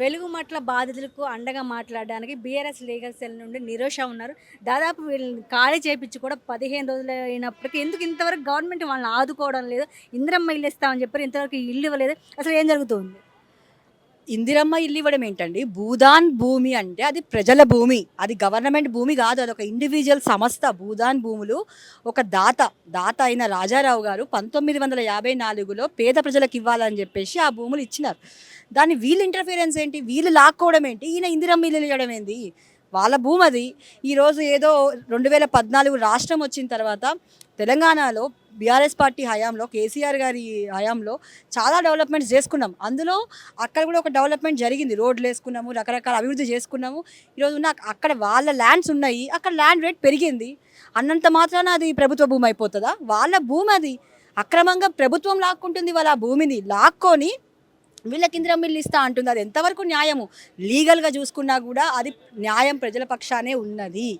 వెలుగుమట్ల బాధితులకు అండగా మాట్లాడడానికి బీఆర్ఎస్ లీగల్ సెల్ నుండి నిరోష ఉన్నారు. దాదాపు వీళ్ళని ఖాళీ చేపిచ్చి కూడా 15 రోజులు అయినప్పటికీ ఎందుకు ఇంతవరకు గవర్నమెంట్ వాళ్ళని ఆదుకోవడం లేదు? ఇందిరమ్మ ఇల్లు ఇస్తామని చెప్పారు. ఇంతవరకు ఇల్లు ఇవ్వలేదు. అసలు ఏం జరుగుతుంది? ఇందిరమ్మ ఇల్లు ఇవ్వడం ఏంటండి? భూదాన్ భూమి అంటే అది ప్రజల భూమి. అది గవర్నమెంట్ భూమి కాదు. అదొక ఇండివిడ్యువల్ సంస్థ. భూదాన్ భూములు ఒక దాత అయిన రాజారావు గారు 1954లో పేద ప్రజలకు ఇవ్వాలని చెప్పేసి ఆ భూములు ఇచ్చినారు. దాన్ని వీళ్ళు ఇంటర్ఫిరెన్స్ ఏంటి? వీళ్ళు లాక్కోవడం ఏంటి? ఈయన ఇందిరమ్మ ఇల్లు ఇవ్వడం ఏంది? వాళ్ళ భూమి అది. ఈరోజు ఏదో 2014 రాష్ట్రం వచ్చిన తర్వాత తెలంగాణలో బీఆర్ఎస్ పార్టీ హయాంలో, కేసీఆర్ గారి హయాంలో చాలా డెవలప్మెంట్స్ చేసుకున్నాం. అందులో అక్కడ కూడా ఒక డెవలప్మెంట్ జరిగింది. రోడ్లు వేసుకున్నాము, రకరకాల అభివృద్ధి చేసుకున్నాము. ఈరోజు అక్కడ వాళ్ళ ల్యాండ్స్ ఉన్నాయి. అక్కడ ల్యాండ్ రేట్ పెరిగింది. అన్నంత మాత్రాన అది ప్రభుత్వ భూమి అయిపోతుందా? వాళ్ళ భూమి అది. అక్రమంగా ప్రభుత్వం లాక్కుంటుంది వాళ్ళ భూమిని. లాక్కొని వీళ్ళకి ఇందిరమ్మ ఇల్లు ఇస్తా అంటుంది. అది ఎంతవరకు న్యాయము? లీగల్గా చూసుకున్నా కూడా అది న్యాయం ప్రజల పక్షానే ఉన్నది.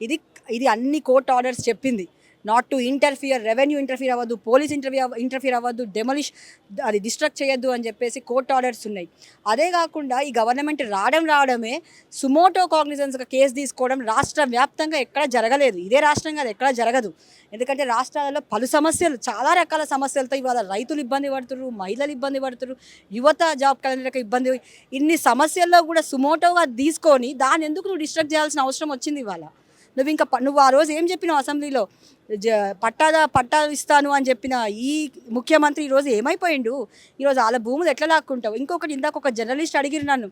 ఇది ఇది అన్ని కోర్ట్ ఆర్డర్స్ చెప్పింది. Not to interfere, revenue interfere అవ్వద్దు, పోలీస్ ఇంటర్ఫియర్ అవ్వద్దు, అది డిస్ట్రక్ట్ చేయొద్దు అని చెప్పేసి కోర్ట్ ఆర్డర్స్ ఉన్నాయి. అదే కాకుండా ఈ గవర్నమెంట్ రావడమే సుమోటో కాగ్నిజెన్స్గా కేసు తీసుకోవడం రాష్ట్ర వ్యాప్తంగా ఎక్కడ జరగలేదు. ఇదే రాష్ట్రం కాదు, ఎక్కడ జరగదు. ఎందుకంటే రాష్ట్రాలలో పలు సమస్యలు, చాలా రకాల సమస్యలతో ఇవాళ రైతులు ఇబ్బంది పడుతున్నారు, మహిళలు ఇబ్బంది పడుతున్నారు, యువత జాబ్ క్యాలెండర్కి ఇబ్బంది. ఇన్ని సమస్యల్లో కూడా సుమోటోగా తీసుకొని దాన్ని ఎందుకు నువ్వు డిస్ట్రక్ట్ చేయాల్సిన అవసరం వచ్చింది ఇవాళ? నువ్వు ఆ రోజు ఏం చెప్పినావు అసెంబ్లీలో? పట్టాలు ఇస్తాను అని చెప్పిన ఈ ముఖ్యమంత్రి ఈరోజు ఏమైపోయిండు? ఈరోజు వాళ్ళ భూములు ఎట్లా లాక్కుంటావు? ఇంకొకటి, ఇందాక ఒక జర్నలిస్ట్ అడిగిరు నన్ను,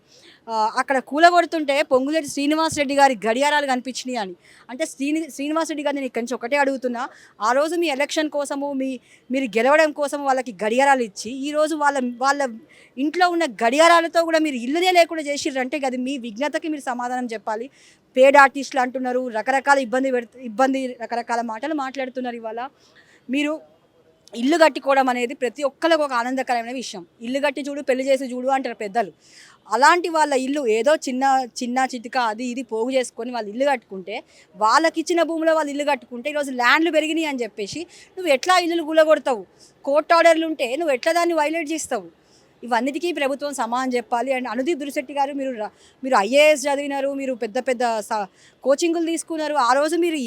అక్కడ కూలగొడుతుంటే పొంగులేటి శ్రీనివాసరెడ్డి గారి గడియారాలు కనిపించినాయి అని. అంటే శ్రీనివాసరెడ్డి గారిని నేను ఇక్కడి నుంచి ఒకటే అడుగుతున్నా, ఆ రోజు మీ ఎలక్షన్ కోసము మీరు గెలవడం కోసం వాళ్ళకి గడియారాలు ఇచ్చి ఈరోజు వాళ్ళ ఇంట్లో ఉన్న గడియారాలతో కూడా మీరు ఇల్లునే లేకుండా చేసిర్రంటే అది మీ విఘ్నతకి మీరు సమాధానం చెప్పాలి. పేడ్ ఆర్టిస్టులు అంటున్నారు, రకరకాల రకరకాల మాటలు మాట్లాడుతున్నారు. ఇవాళ మీరు ఇల్లు కట్టుకోవడం అనేది ప్రతి ఒక్కరికి ఒక ఆనందకరమైన విషయం. ఇల్లు కట్టి చూడు, పెళ్లి చేసి చూడు అంటారు పెద్దలు. అలాంటి వాళ్ళ ఇల్లు ఏదో చిన్న చితిక అది ఇది పోగు చేసుకొని వాళ్ళు ఇల్లు కట్టుకుంటే, వాళ్ళకి ఇచ్చిన భూమిలో వాళ్ళు ఇల్లు కట్టుకుంటే ఈరోజు ల్యాండ్లు పెరిగినాయి అని చెప్పేసి నువ్వు ఎట్లా ఇల్లులు కూలగొడతావు? కోర్టు ఆర్డర్లు ఉంటే నువ్వు ఎట్లా దాన్ని వైలేట్ చేస్తావు? ఇవన్నిటికీ ప్రభుత్వం సమాధానం చెప్పాలి. అండ్ అనుదీప్ దురిశెట్టి గారు, మీరు ఐఏఎస్ చదివినారు, మీరు పెద్ద కోచింగులు తీసుకున్నారు. ఆ రోజు మీరు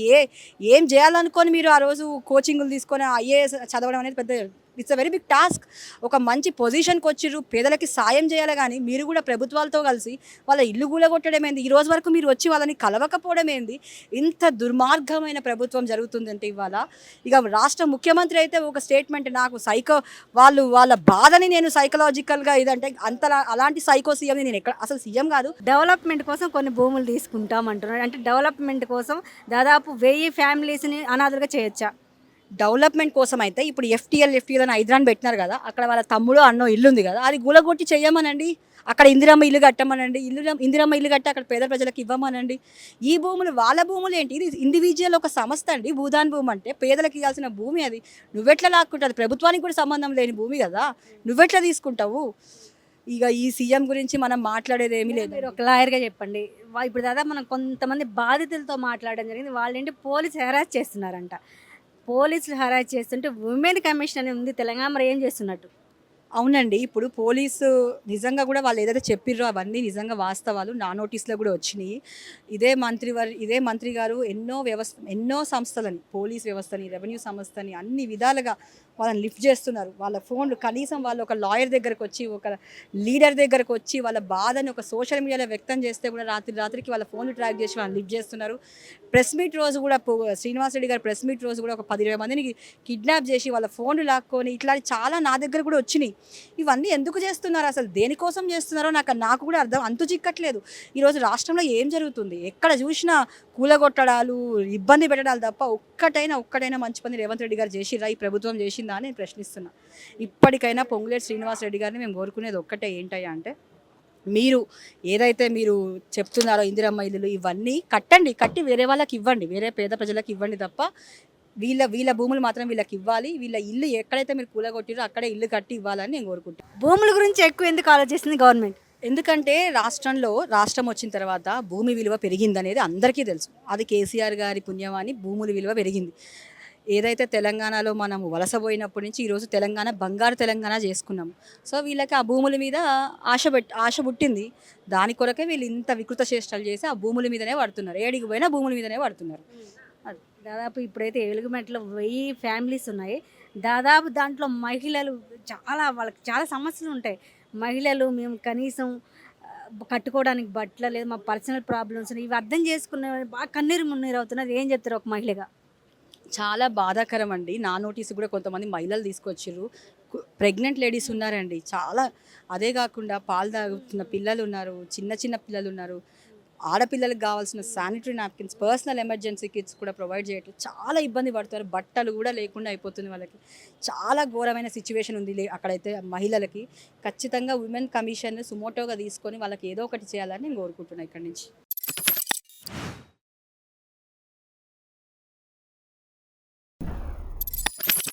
ఏం చేయాలనుకొని మీరు ఆ రోజు కోచింగులు తీసుకొని ఐఏఎస్ చదవడం అనేది it's a very big task. ఒక మంచి పొజిషన్కి వచ్చిర్రు, పేదలకి సాయం చేయాలి. కానీ మీరు కూడా ప్రభుత్వాలతో కలిసి వాళ్ళ ఇల్లు కూలగొట్టడం ఏంది? ఈ రోజు వరకు మీరు వచ్చి వాళ్ళని కలవకపోవడం ఏంది? ఇంత దుర్మార్గమైన ప్రభుత్వం జరుగుతుందంటే ఇవాళ ఇక రాష్ట్ర ముఖ్యమంత్రి అయితే ఒక స్టేట్మెంట్, నాకు వాళ్ళ బాధని నేను సైకలాజికల్గా ఇదంటే అలాంటి సైకో సీఎంని నేను ఎక్కడ, అసలు సీఎం కాదు. డెవలప్మెంట్ కోసం కొన్ని భూములు తీసుకుంటాం అంటున్నారు. అంటే డెవలప్మెంట్ కోసం దాదాపు 1000 ఫ్యామిలీస్ని అనాథలుగా చేయొచ్చా? డెవలప్మెంట్ కోసం అయితే ఇప్పుడు ఎఫ్టీఎల్ అని హైదరాబాద్ పెట్టినారు కదా, అక్కడ వాళ్ళ తమ్ముడు అన్నో ఇల్లు ఉంది కదా, అది గులగొట్టి చెయ్యమనండి. అక్కడ ఇందిరమ్మ ఇల్లు కట్టమనండి. ఇందిరమ్మ ఇల్లు కట్టి అక్కడ పేద ప్రజలకు ఇవ్వమనండి. ఈ భూములు వాళ్ళ భూములు ఏంటి? ఇది ఇండివిజువల్ ఒక సంస్థ అండి. భూదాన్ భూమి అంటే పేదలకు ఇవ్వాల్సిన భూమి. అది నువ్వెట్లా లాక్కుంటావు? ప్రభుత్వానికి కూడా సంబంధం లేని భూమి కదా, నువ్వెట్లా తీసుకుంటావు? ఇక ఈ సీఎం గురించి మనం మాట్లాడేది ఏమీ లేదు. మీరు ఒక లాయర్గా చెప్పండి. ఇప్పుడు దాదాపు మనం కొంతమంది బాధితులతో మాట్లాడడం జరిగింది. వాళ్ళేంటి పోలీసు హెరాస్ చేస్తున్నారంట. పోలీసులు హెరాస్ చేస్తుంటే ఉమెన్ కమిషన్ అని ఉంది తెలంగాణ, మరి ఏం చేస్తున్నట్టు? అవునండి. ఇప్పుడు పోలీసు నిజంగా కూడా వాళ్ళు ఏదైతే చెప్పిర్రో అవన్నీ నిజంగా వాస్తవాలు. నా నోటీస్‌లో కూడా వచ్చినాయి. ఇదే మంత్రి గారు ఎన్నో సంస్థలని, పోలీస్ వ్యవస్థని, రెవెన్యూ సంస్థని అన్ని విధాలుగా వాళ్ళని లిఫ్ట్ చేస్తున్నారు. వాళ్ళ ఫోన్లు కనీసం వాళ్ళు ఒక లాయర్ దగ్గరకు వచ్చి, ఒక లీడర్ దగ్గరకు వచ్చి వాళ్ళ బాధని ఒక సోషల్ మీడియాలో వ్యక్తం చేస్తే కూడా రాత్రికి వాళ్ళ ఫోన్లు ట్రాక్ చేసి వాళ్ళని లిఫ్ట్ చేస్తున్నారు. ప్రెస్ మీట్ రోజు కూడా శ్రీనివాసరెడ్డి గారు ప్రెస్ మీట్ రోజు కూడా ఒక 10-20 మందిని కిడ్నాప్ చేసి వాళ్ళ ఫోన్లు లాక్కొని ఇట్లాంటి చాలా నా దగ్గర కూడా వచ్చినాయి. ఇవన్నీ ఎందుకు చేస్తున్నారు? అసలు దేనికోసం చేస్తున్నారో నాకు కూడా అంతు చిక్కట్లేదు. ఈరోజు రాష్ట్రంలో ఏం జరుగుతుంది? ఎక్కడ చూసినా కూలగొట్టడాలు, ఇబ్బంది పెట్టడాలు తప్ప ఒక్కటైనా మంచి పని రేవంత్ రెడ్డి గారు చేసిర్రా, ఈ ప్రభుత్వం చేసిందా అని నేను ప్రశ్నిస్తున్నా. ఇప్పటికైనా పొంగులేటి శ్రీనివాసరెడ్డి గారిని మేము కోరుకునేది ఒక్కటే, ఏంటయ్యా అంటే మీరు ఏదైతే మీరు చెప్తున్నారో ఇందిరమ్మ ఇల్లులు ఇవన్నీ కట్టి వేరే వాళ్ళకి ఇవ్వండి, వేరే పేద ప్రజలకు ఇవ్వండి తప్ప వీళ్ళ భూములు మాత్రం వీళ్ళకి ఇవ్వాలి. వీళ్ళ ఇల్లు ఎక్కడైతే మీరు కూలగొట్టిరో అక్కడే ఇల్లు కట్టి ఇవ్వాలని నేను కోరుకుంటాను. భూముల గురించి ఎక్కువ ఎందుకు ఆలోచిస్తుంది గవర్నమెంట్? ఎందుకంటే రాష్ట్రం వచ్చిన తర్వాత భూమి విలువ పెరిగిందనేది అందరికీ తెలుసు. అది కేసీఆర్ గారి పుణ్యమాని భూముల విలువ పెరిగింది. ఏదైతే తెలంగాణలో మనం వలసపోయినప్పటి నుంచి ఈరోజు తెలంగాణ బంగారు తెలంగాణ చేసుకున్నాం. సో వీళ్ళకి ఆ భూముల మీద ఆశ పుట్టింది. దాని కొరకే వీళ్ళు ఇంత వికృత చేష్టలు చేసి ఆ భూముల మీదనే పడుతున్నారు. ఏడికి పోయినా భూముల మీదనే పడుతున్నారు. అది. దాదాపు ఇప్పుడైతే ఎలుగుమెట్లో 1000 ఫ్యామిలీస్ ఉన్నాయి. దాదాపు దాంట్లో మహిళలు వాళ్ళకి చాలా సమస్యలు ఉంటాయి. మహిళలు మేము కనీసం కట్టుకోవడానికి బట్టలు లేదు, మా పర్సనల్ ప్రాబ్లమ్స్ ఉన్నాయి. ఇవి అర్థం చేసుకునే బాగా కన్నీరు మున్నీరు అవుతున్నారు. ఏం చెప్తారు ఒక మహిళగా? చాలా బాధాకరం అండి. నా నోటీస్ కూడా కొంతమంది మహిళలు తీసుకొచ్చిర్రు. ప్రెగ్నెంట్ లేడీస్ ఉన్నారండి. చాలా అదే కాకుండా పాలు తాగుతున్న పిల్లలు ఉన్నారు. చిన్న చిన్న పిల్లలు ఉన్నారు. ఆడపిల్లలకు కావాల్సిన sanitary napkins, personal emergency kits కూడా ప్రొవైడ్ చేయట్లేదు. చాలా ఇబ్బంది పడతారు. బట్టలు కూడా లేకుండా అయిపోతుంది వాళ్ళకి. చాలా ఘోరమైన సిచ్యువేషన్ ఉంది అక్కడైతే మహిళలకి. ఖచ్చితంగా ఉమెన్ కమిషన్ సుమోటోగా తీసుకొని వాళ్ళకి ఏదో ఒకటి చేయాలని నేను కోరుకుంటున్నాను ఇక్కడి నుంచి.